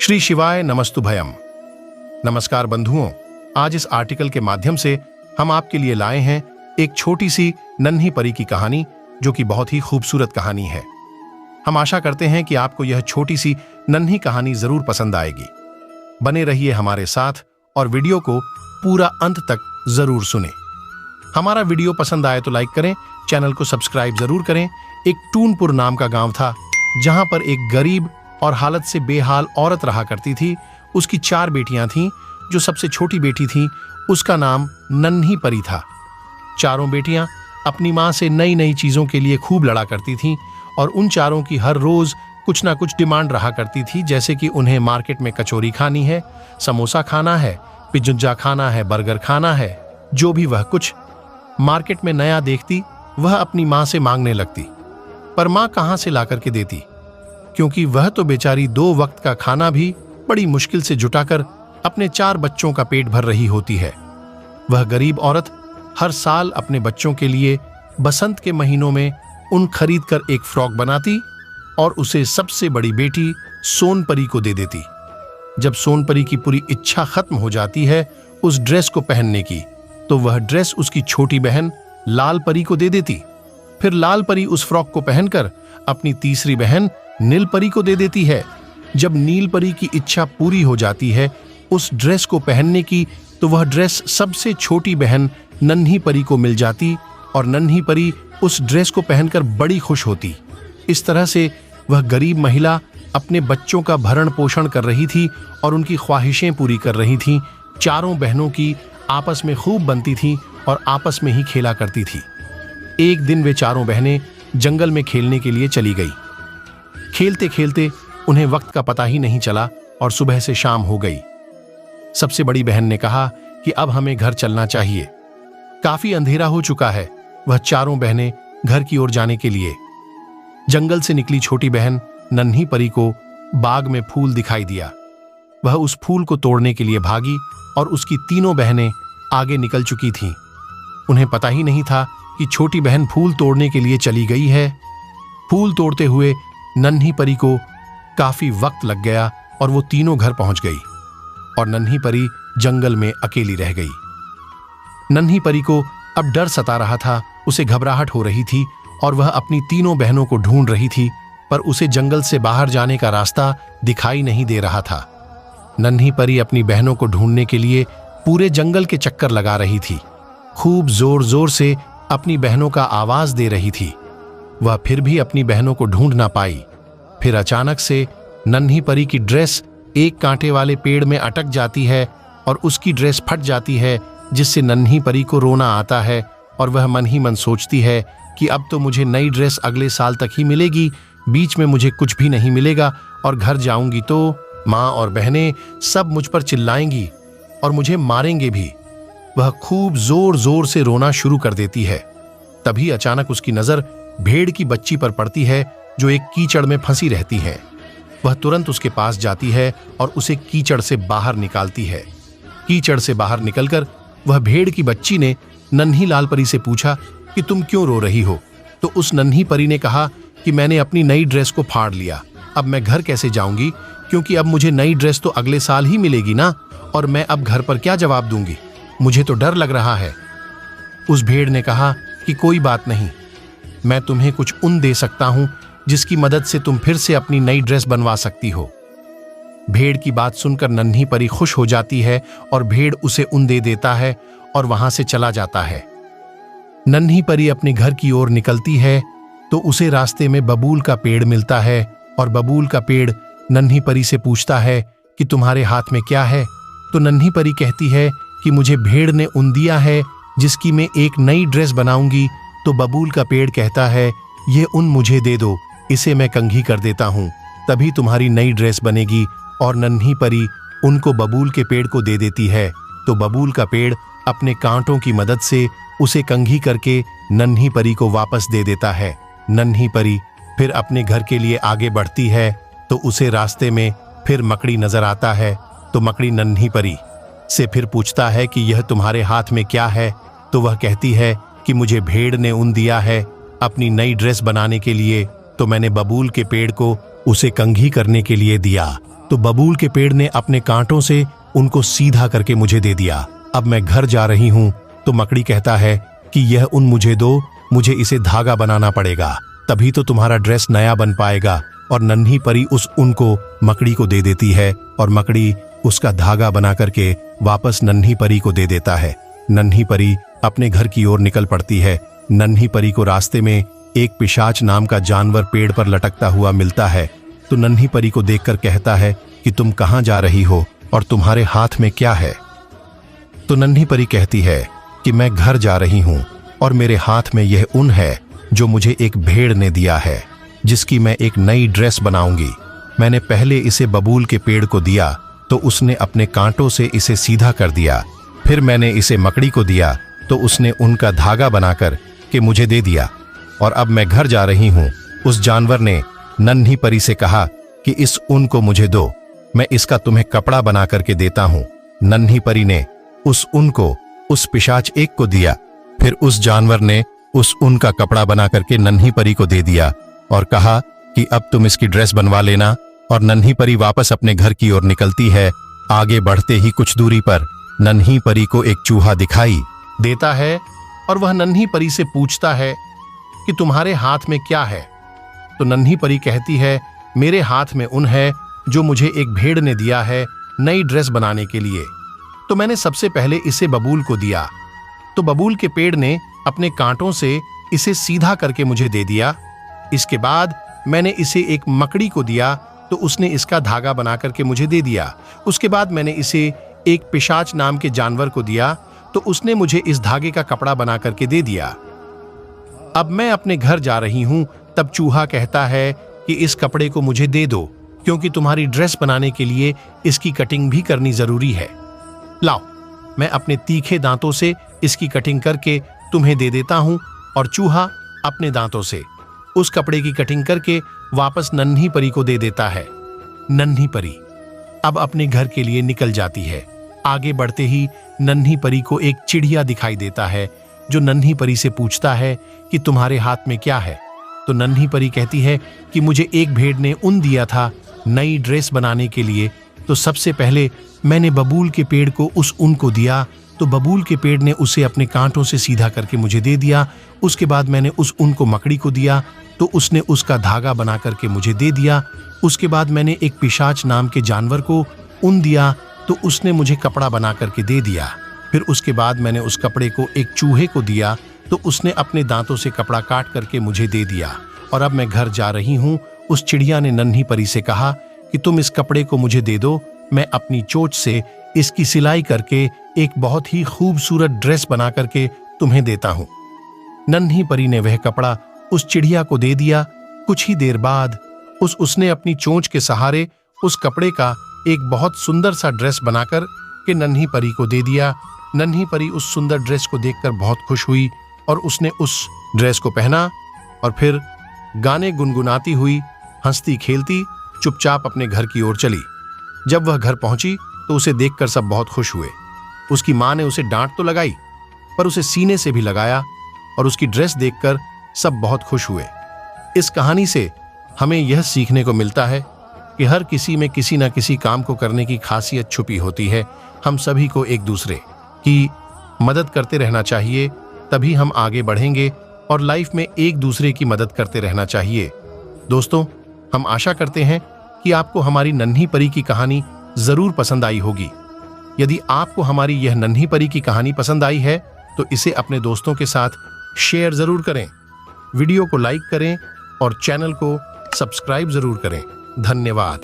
श्री शिवाय नमस्तुभयम। नमस्कार बंधुओं, आज इस आर्टिकल के माध्यम से हम आपके लिए लाए हैं एक छोटी सी नन्ही परी की कहानी, जो कि बहुत ही खूबसूरत कहानी है। हम आशा करते हैं कि आपको यह छोटी सी नन्ही कहानी जरूर पसंद आएगी। बने रहिए हमारे साथ और वीडियो को पूरा अंत तक जरूर सुने। हमारा वीडियो पसंद आए तो लाइक करें, चैनल को सब्सक्राइब जरूर करें। एक टूनपुर नाम का गांव था, जहां पर एक गरीब और हालत से बेहाल औरत रहा करती थी। उसकी 4 बेटियां थीं। जो सबसे छोटी बेटी थी, उसका नाम नन्ही परी था। चारों बेटियां अपनी मां से नई नई चीजों के लिए खूब लड़ा करती थीं और उन चारों की हर रोज कुछ ना कुछ डिमांड रहा करती थी, जैसे कि उन्हें मार्केट में कचौरी खानी है, समोसा खाना है, पिज्जा खाना है, बर्गर खाना है। जो भी वह कुछ मार्केट में नया देखती, वह अपनी मां से मांगने लगती। पर मां कहां से ला करके देती, क्योंकि वह तो बेचारी 2 वक्त का खाना भी बड़ी मुश्किल से जुटाकर अपने 4 बच्चों का पेट भर रही होती है। वह गरीब औरत हर साल अपने बच्चों के लिए बसंत के महीनों में ऊन खरीद कर एक फ्रॉक बनाती और उसे सबसे बड़ी बेटी सोनपरी को दे देती। जब सोनपरी की पूरी इच्छा खत्म हो जाती है उस ड्रेस को पहनने की, तो वह ड्रेस उसकी छोटी बहन लाल परी को दे देती। फिर लाल परी उस फ्रॉक को पहनकर अपनी तीसरी बहन नील परी को दे देती है। जब नील परी की इच्छा पूरी हो जाती है उस ड्रेस को पहनने की, तो वह ड्रेस सबसे छोटी बहन नन्ही परी को मिल जाती और नन्ही परी उस ड्रेस को पहनकर बड़ी खुश होती। इस तरह से वह गरीब महिला अपने बच्चों का भरण पोषण कर रही थी और उनकी ख्वाहिशें पूरी कर रही थी। चारों बहनों की आपस में खूब बनती थी और आपस में ही खेला करती थी। एक दिन वे चारों बहनें जंगल में खेलने के लिए चली गई। खेलते खेलते उन्हें वक्त का पता ही नहीं चला और सुबह से शाम हो गई। सबसे बड़ी बहन ने कहा कि अब हमें घर चलना चाहिए, काफी अंधेरा हो चुका है। वह चारों बहनें घर की ओर जाने के लिए जंगल से निकली। छोटी बहन नन्ही परी को बाग में फूल दिखाई दिया। वह उस फूल को तोड़ने के लिए भागी और उसकी तीनों बहनें आगे निकल चुकी थीं। उन्हें पता ही नहीं था कि छोटी बहन फूल तोड़ने के लिए चली गई है। फूल तोड़ते हुए नन्ही परी को काफी वक्त लग गया और वो तीनों घर पहुंच गई और नन्ही परी जंगल में अकेली रह गई। नन्ही परी को अब डर सता रहा था, उसे घबराहट हो रही थी और वह अपनी तीनों बहनों को ढूंढ रही थी, पर उसे जंगल से बाहर जाने का रास्ता दिखाई नहीं दे रहा था। नन्ही परी अपनी बहनों को ढूंढने के लिए पूरे जंगल के चक्कर लगा रही थी। खूब जोर जोर से अपनी बहनों का आवाज दे रही थी। वह फिर भी अपनी बहनों को ढूंढ ना पाई। फिर अचानक से नन्ही परी की ड्रेस एक कांटे वाले पेड़ में अटक जाती है और उसकी ड्रेस फट जाती है, जिससे नन्ही परी को रोना आता है और वह मन ही मन सोचती है कि अब तो मुझे नई ड्रेस अगले साल तक ही मिलेगी, बीच में मुझे कुछ भी नहीं मिलेगा और घर जाऊंगी तो माँ और बहनें सब मुझ पर चिल्लाएंगी और मुझे मारेंगे भी। वह खूब जोर जोर से रोना शुरू कर देती है। तभी अचानक उसकी नजर भेड़ की बच्ची पर पड़ती है, जो एक कीचड़ में फंसी रहती है। वह तुरंत उसके पास जाती है और उसे कीचड़ से बाहर निकालती है। कीचड़ से बाहर निकलकर वह भेड़ की बच्ची ने नन्ही लाल परी से पूछा कि तुम क्यों रो रही हो? तो उस नन्ही परी ने कहा कि मैंने अपनी नई ड्रेस को फाड़ लिया, अब मैं घर कैसे जाऊंगी, क्योंकि अब मुझे नई ड्रेस तो अगले साल ही मिलेगी ना, और मैं अब घर पर क्या जवाब दूंगी, मुझे तो डर लग रहा है। उस भेड़ ने कहा कि कोई बात नहीं, मैं तुम्हें कुछ ऊन दे सकता हूं, जिसकी मदद से तुम फिर से अपनी नई ड्रेस बनवा सकती हो। भेड़ की बात सुनकर नन्ही परी खुश हो जाती है और भेड़ उसे ऊन दे देता है और वहां से चला जाता है। नन्ही परी अपने घर की ओर निकलती है तो उसे रास्ते में बबूल का पेड़ मिलता है और बबूल का पेड़ नन्ही परी से पूछता है कि तुम्हारे हाथ में क्या है? तो नन्ही परी कहती है कि मुझे भेड़ ने ऊन दिया है, जिसकी मैं एक नई ड्रेस बनाऊंगी। तो बबूल का पेड़ कहता है, ये ऊन मुझे दे दो, इसे मैं कंघी कर देता हूँ, तभी तुम्हारी नई ड्रेस बनेगी। और नन्ही परी उनको बबूल के पेड़ को दे देती है। तो बबूल का पेड़ अपने कांटों की मदद से उसे कंघी करके नन्ही परी को वापस दे देता है। नन्ही परी फिर अपने घर के लिए आगे बढ़ती है तो उसे रास्ते में फिर मकड़ी नजर आता है। तो मकड़ी नन्ही परी से फिर पूछता है कि यह तुम्हारे हाथ में क्या है? तो वह कहती है कि मुझे भेड़ ने ऊन दिया है अपनी नई ड्रेस बनाने के लिए, तो मैंने बबूल के पेड़ को उसे कंघी करने के लिए दिया। तो बबूल के पेड़ ने अपने कांटों से उनको सीधा करके मुझे दे दिया। अब मैं घर जा रही हूँ तो मकड़ी कहता है कि यह ऊन मुझे दो, मुझे इसे धागा बनाना पड़ेगा, तभी तो तुम्हारा ड्रेस नया बन पाएगा। और नन्ही परी उस ऊन को मकड़ी को दे देती है और मकड़ी उसका धागा बना करके वापस नन्ही परी को दे देता है। नन्ही परी अपने घर की ओर निकल पड़ती है। नन्ही परी को रास्ते में एक पिशाच नाम का जानवर पेड़ पर लटकता हुआ मिलता है, तो नन्ही परी को देखकर कहता है कि तुम कहाँ जा रही हो और तुम्हारे हाथ में क्या है। तो नन्ही परी कहती है कि मैं घर जा रही हूँ और मेरे हाथ में यह ऊन है जो मुझे एक भेड़ ने दिया है, जिसकी मैं एक नई ड्रेस बनाऊंगी। मैंने पहले इसे बबूल के पेड़ को दिया तो उसने अपने कांटों से इसे सीधा कर दिया, फिर मैंने इसे मकड़ी को दिया तो उसने उनका धागा बनाकर के मुझे दे दिया, और अब मैं घर जा रही हूँ। उस जानवर ने नन्ही परी से कहा कि इस ऊन को मुझे दो, मैं इसका तुम्हें कपड़ा बना करके देता हूँ। नन्ही परी ने उस ऊन को उस पिशाच एक को दिया, फिर उस जानवर ने उस ऊन का कपड़ा बना करके नन्ही परी को दे दिया और कहा कि अब तुम इसकी ड्रेस बनवा लेना। और नन्ही परी वापस अपने घर की ओर निकलती है। आगे बढ़ते ही कुछ दूरी पर नन्ही परी को एक चूहा दिखाई देता है और वह नन्ही परी से पूछता है कि तुम्हारे हाथ में क्या है। तो नन्ही परी कहती है मेरे हाथ में ऊन है जो मुझे एक भेड़ ने दिया है नई ड्रेस बनाने के लिए, तो मैंने सबसे पहले इसे बबूल को दिया, तो बबूल के पेड़ ने अपने कांटों से इसे सीधा करके मुझे दे दिया। इसके बाद मैंने इसे एक मकड़ी को दिया तो उसने इसका धागा बना करके मुझे दे दिया। उसके बाद मैंने इसे एक पिशाच नाम के जानवर को दिया तो उसने मुझे इस धागे का कपड़ा बना करके दे दिया। अब मैं अपने घर जा रही हूं, तब चूहा कहता है कि इस कपड़े को मुझे दे दो, क्योंकि तुम्हारी ड्रेस बनाने के लिए इसकी कटिंग भी करनी जरूरी है। लाओ, मैं अपने तीखे दांतों से इसकी कटिंग करके तुम्हें दे देता हूं। और चूहा अपने दांतों से उस कपड़े की कटिंग करके वापस नन्ही परी को दे देता है। नन्ही परी अब अपने घर के लिए निकल जाती है। आगे बढ़ते ही नन्ही परी को एक चिड़िया दिखाई देता है जो नन्ही परी से पूछता है कि तुम्हारे हाथ में क्या है। तो नन्ही परी कहती है कि मुझे एक भेड़ ने ऊन दिया था नई ड्रेस बनाने के लिए, तो सबसे पहले मैंने बबूल के पेड़ को उस ऊन को दिया, तो बबूल के पेड़ ने उसे अपने कांटों से सीधा करके मुझे दे दिया। उसके बाद मैंने उस ऊन को मकड़ी को दिया तो उसने उसका धागा बना करके मुझे दे दिया। उसके बाद मैंने एक पिशाच नाम के जानवर को ऊन दिया तो उसने मुझे कपड़ा बना करके दे दिया। फिर उसके बाद मैंने उस कपड़े को एक चूहे को दिया तो उसने अपने दांतों से कपड़ा काट करके मुझे दे दिया। और अब मैं घर जा रही हूँ। उस चिड़िया ने नन्ही परी से कहा कि तुम इस कपड़े को मुझे दे दो, मैं अपनी चोंच से इसकी सिलाई करके एक बहुत ही खूबसूरत ड्रेस बना करके तुम्हें देता हूँ। नन्ही परी ने वह कपड़ा उस चिड़िया को दे दिया। कुछ ही देर बाद उसने अपनी चोंच के सहारे उस कपड़े का एक बहुत सुंदर सा ड्रेस बनाकर के नन्ही परी को दे दिया। नन्ही परी उस सुंदर ड्रेस को देखकर बहुत खुश हुई और उसने उस ड्रेस को पहना और फिर गाने गुनगुनाती हुई हंसती खेलती चुपचाप अपने घर की ओर चली। जब वह घर पहुंची तो उसे देखकर सब बहुत खुश हुए। उसकी मां ने उसे डांट तो लगाई पर उसे सीने से भी लगाया और उसकी ड्रेस देखकर सब बहुत खुश हुए। इस कहानी से हमें यह सीखने को मिलता है कि हर किसी में किसी न किसी काम को करने की खासियत छुपी होती है। हम सभी को एक दूसरे की मदद करते रहना चाहिए, तभी हम आगे बढ़ेंगे और लाइफ में एक दूसरे की मदद करते रहना चाहिए। दोस्तों, हम आशा करते हैं कि आपको हमारी नन्ही परी की कहानी जरूर पसंद आई होगी। यदि आपको हमारी यह नन्ही परी की कहानी पसंद आई है तो इसे अपने दोस्तों के साथ शेयर जरूर करें, वीडियो को लाइक करें और चैनल को सब्सक्राइब जरूर करें। धन्यवाद।